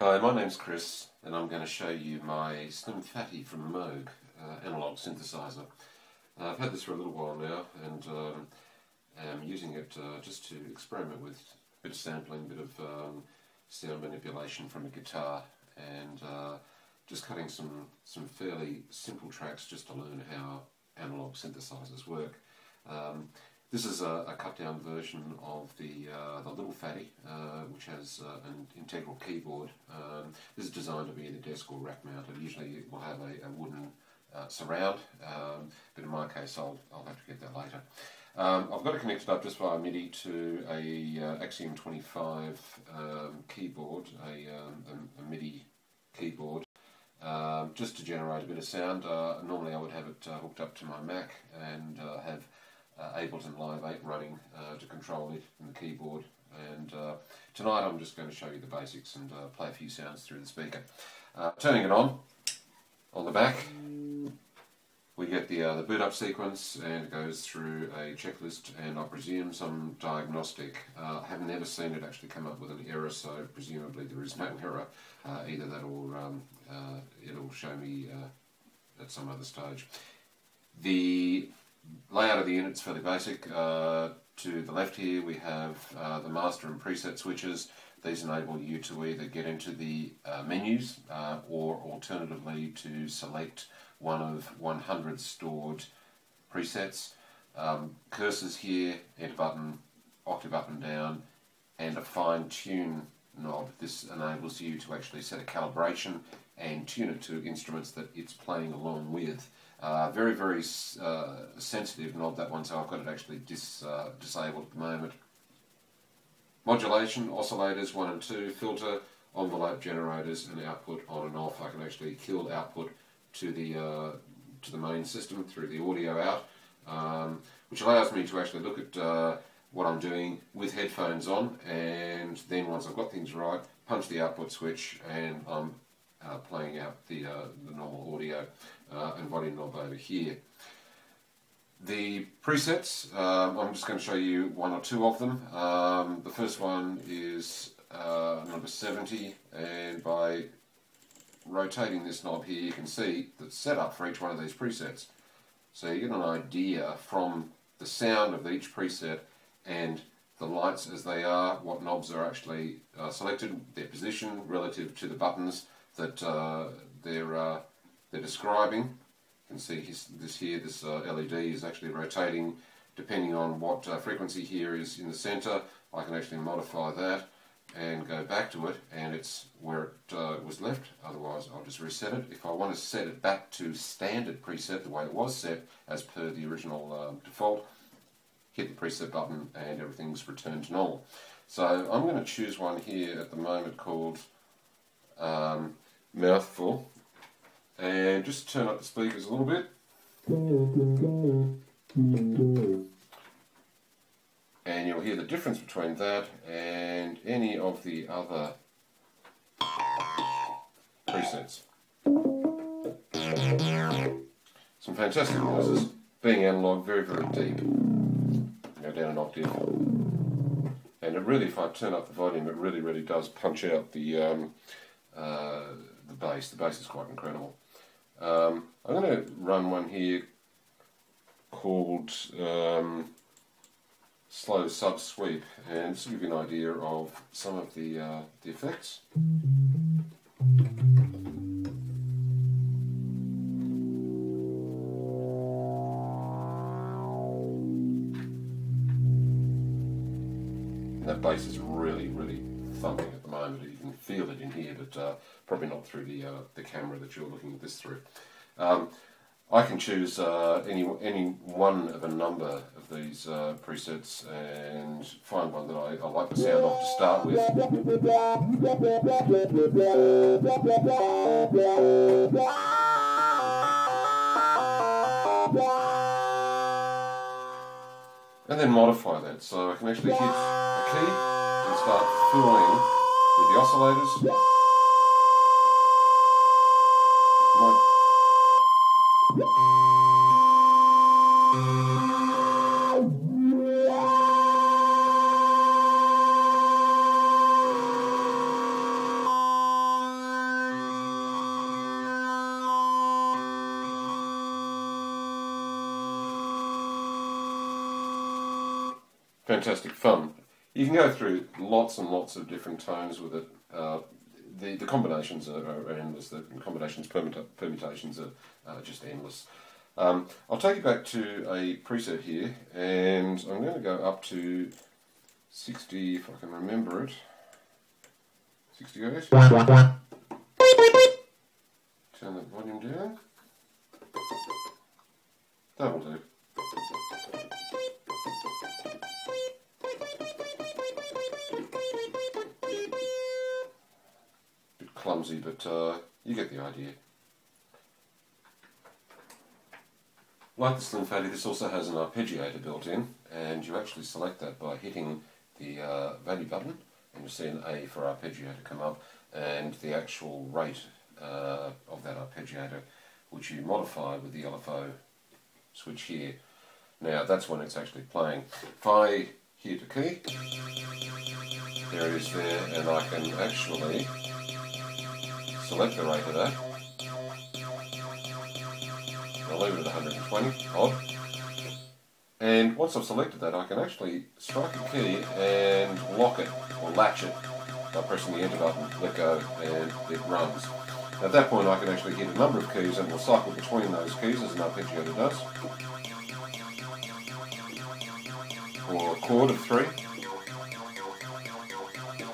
Hi, my name's Chris, and I'm going to show you my slim Phatty from Moog analogue synthesizer. I've had this for a little while now, and am using it just to experiment with a bit of sampling, a bit of sound manipulation from a guitar, and just cutting some fairly simple tracks just to learn how analogue synthesizers work. This is a cut-down version of the little Phatty, which has an integral keyboard. This is designed to be either desk or rack mounted. Usually it will have a wooden surround, but in my case I'll have to get that later. I've got it connected up just via MIDI to a Axiom 25 keyboard, a MIDI keyboard, just to generate a bit of sound. Normally I would have it hooked up to my Mac and have Ableton Live 8 running to control it and the keyboard, and tonight I'm just going to show you the basics and play a few sounds through the speaker. Turning it on the back, we get the boot up sequence, and it goes through a checklist and I presume some diagnostic. I have never seen it actually come up with an error, so presumably there is no error. Either that or it'll show me at some other stage. The layout of the unit is fairly basic. To the left here we have the master and preset switches. These enable you to either get into the menus or alternatively to select one of 100 stored presets. Cursors here, enter button, octave up and down, and a fine tune knob. This enables you to actually set a calibration and tune it to instruments that it's playing along with. Very, very sensitive knob, that one, so I've got it actually disabled at the moment. Modulation, oscillators 1 and 2, filter, envelope generators, and output on and off. I can actually kill output to the main system through the audio out, which allows me to actually look at what I'm doing with headphones on, and then once I've got things right, punch the output switch and I'm playing out the normal audio and volume knob over here. The presets, I'm just going to show you one or two of them. The first one is number 70, and by rotating this knob here you can see the setup for each one of these presets. So you get an idea from the sound of each preset and the lights as they are, what knobs are actually selected, their position relative to the buttons that they're describing. You can see this LED is actually rotating depending on what frequency here is in the center. I can actually modify that and go back to it, and it's where it was left. Otherwise I'll just reset it. If I want to set it back to standard preset, the way it was set as per the original default, hit the preset button and everything's returned to normal. So I'm going to choose one here at the moment called Mouthful, and just turn up the speakers a little bit. And you'll hear the difference between that and any of the other presets. Some fantastic noises. Being analogue, very, very deep. Go down an octave. And it really, if I turn up the volume, it really, really does punch out the bass. The bass is quite incredible. I'm going to run one here called Slow Sub Sweep, and just to give you an idea of some of the effects. And that bass is really, really thumping at the moment. You can feel it in here, but probably not through the camera that you're looking at this through. I can choose any one of a number of these presets and find one that I like the sound of to start with. And then modify that, so I can actually hit a key and start fooling with the oscillators. fantastic fun. You can go through lots and lots of different tones with it. The combinations are endless. The combinations, permutations are just endless. I'll take you back to a preset here, and I'm going to go up to 60, if I can remember it. 60 Hz. Turn that volume down. That'll do. Bit clumsy, but you get the idea. Like the Slim Phatty, this also has an arpeggiator built in, and you actually select that by hitting the value button, and you'll see an A for arpeggiator come up, and the actual rate of that arpeggiator, which you modify with the LFO switch here. Now that's when it's actually playing. If I hit a key, there it is there, and I can actually select the rate of that. I'll leave it at 120 odd. And once I've selected that, I can actually strike a key and lock it or latch it by pressing the enter button, let go, and it runs. At that point I can actually hit a number of keys and we'll cycle between those keys as an arpeggiator does. Or a chord of 3.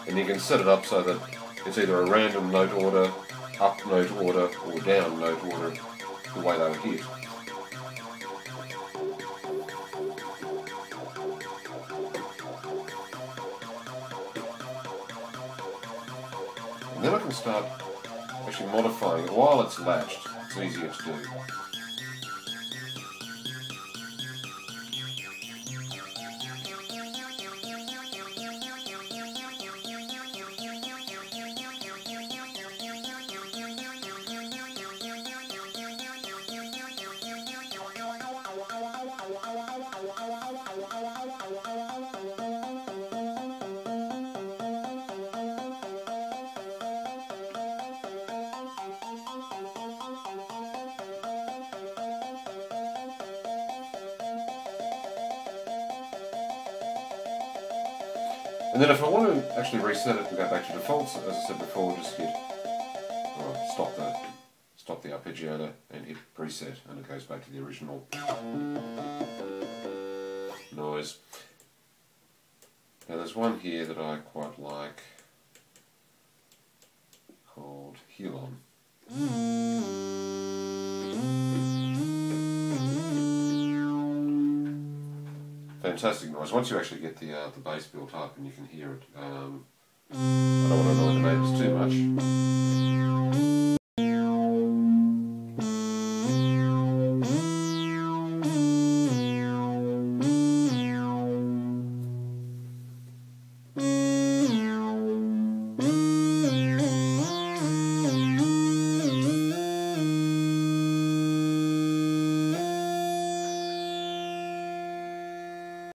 And you can set it up so that it's either a random note order, up note order, or down note order, the way they were hit. And then I can start actually modifying it while it's latched. It's easier to do. And then if I want to actually reset it and go back to defaults, as I said before, just hit stop the arpeggiator and hit preset, and it goes back to the original noise. Now there's one here that I quite like called Helon. Fantastic noise. Once you actually get the bass built up and you can hear it, I don't want to annoy the neighbours too much.